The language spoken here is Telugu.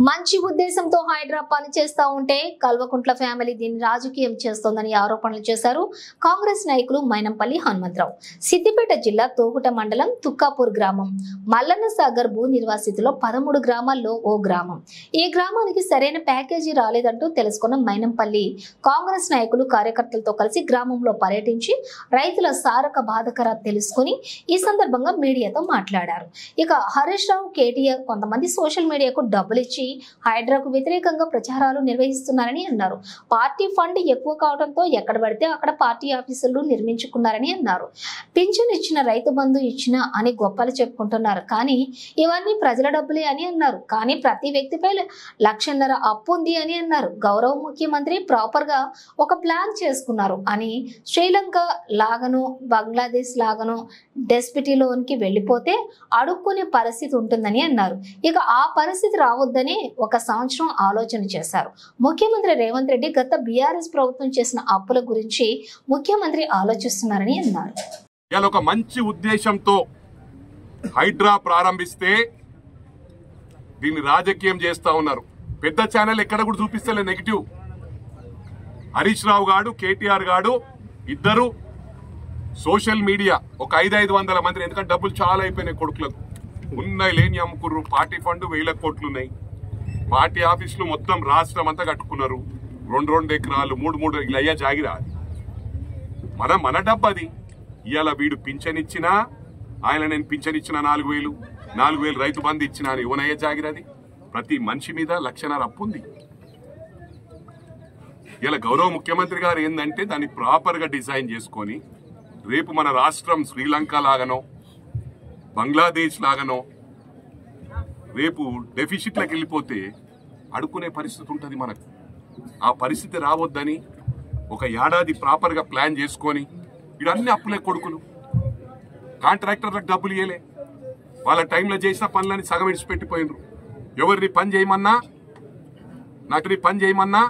మంచి ఉద్దేశంతో హైడ్రా పని చేస్తా ఉంటే కల్వకుంట్ల ఫ్యామిలీ దీన్ని రాజకీయం చేస్తోందని ఆరోపణలు చేశారు కాంగ్రెస్ నాయకులు మైనంపల్లి హనుమంతరావు. సిద్దిపేట జిల్లా తోగుట మండలం తుక్కాపూర్ గ్రామం మల్లన్న సాగర్ భూ నిర్వాసితులో 13 గ్రామాల్లో ఓ గ్రామం. ఈ గ్రామానికి సరైన ప్యాకేజీ రాలేదంటూ తెలుసుకున్న మైనంపల్లి కాంగ్రెస్ నాయకులు కార్యకర్తలతో కలిసి గ్రామంలో పర్యటించి రైతుల సారక బాధకర తెలుసుకుని ఈ సందర్భంగా మీడియాతో మాట్లాడారు. ఇక హరీష్ రావు, కేటీఆర్ కొంతమంది సోషల్ మీడియాకు డబ్బులు ఇచ్చి హైడ్రాకు వ్యతిరేకంగా ప్రచారాలు నిర్వహిస్తున్నారని అన్నారు. పార్టీ ఫండ్ ఎక్కువ కావడంతో ఎక్కడ పడితే అక్కడ పార్టీ ఆఫీసులు నిర్మించుకున్నారని అన్నారు. పింఛన్ ఇచ్చిన, రైతు బంధు ఇచ్చిన అని గొప్పలు చెప్పుకుంటున్నారు. కానీ ఇవన్నీ ప్రజల డబ్బులే అని అన్నారు. కానీ ప్రతి వ్యక్తిపై 1.5 లక్షల అప్పు ఉంది అని అన్నారు. గౌరవ ముఖ్యమంత్రి ప్రాపర్ గా ఒక ప్లాన్ చేసుకున్నారు అని శ్రీలంక లాగను, బంగ్లాదేశ్ లాగను డెస్పిటీ లోన్కి వెళ్ళిపోతే అడుక్కునే పరిస్థితి ఉంటుందని అన్నారు. ఇక ఆ పరిస్థితి రావద్దని 1 సంవత్సరం ఆలోచన చేశారు. ముఖ్యమంత్రి రేవంత్ రెడ్డి గత బీఆర్ఎస్ ప్రభుత్వం చేసిన అప్పుల గురించి ముఖ్యమంత్రి ఆలోచిస్తున్నారని అన్నారు. ఒక మంచి ఉద్దేశంతో హైడ్రా ప్రారంభిస్తే దీన్ని రాజకీయం చేస్తా ఉన్నారు. పెద్ద ఛానల్ ఎక్కడ కూడా చూపిస్తలే నెగిటివ్. హరీష్ రావు గాడు, కేటీఆర్ గాడు ఇద్దరు సోషల్ మీడియా ఒక 500 మంది, ఎందుకంటే డబ్బులు చాలా అయిపోయినాయి కొడుకులకు, ఉన్నాయి లేని అమ్ముకుర్రు. పార్టీ ఫండ్ 1000 కోట్లు ఉన్నాయి. పార్టీ ఆఫీసులు మొత్తం రాష్ట్రం అంతా కట్టుకున్నారు. 2 ఎకరాలు 3 ఇలా అయ్యా జాగిరా. మన డబ్బు అది. ఇవాళ వీడు పింఛన్ ఇచ్చినా, ఆయన నేను పింఛన్ ఇచ్చిన 4,000 రైతు బంధు ఇచ్చినా అని ఇవ్వనయ్యా జాగిరాది. ప్రతి మనిషి మీద 1.5 లక్షల అప్పు ఉంది. ఇలా గౌరవ ముఖ్యమంత్రి గారు ఏంటంటే దాన్ని ప్రాపర్ గా డిజైన్ చేసుకొని రేపు మన రాష్ట్రం శ్రీలంక లాగానో బంగ్లాదేశ్ లాగానో రేపు డెఫిసిట్లకు వెళ్ళిపోతే అడుక్కునే పరిస్థితి ఉంటుంది మనకు. ఆ పరిస్థితి రావద్దని 1 ఏడాది ప్రాపర్ గా ప్లాన్ చేసుకొని వీడన్ని అప్పులే కొడుకులు. కాంట్రాక్టర్లకు డబ్బులు ఇయ్యలే. వాళ్ళ టైంలో చేసిన పనులని సగం విడిచిపెట్టిపోయినరు. ఎవరిని పని చేయమన్నా, నాకు నీ పని చేయమన్నా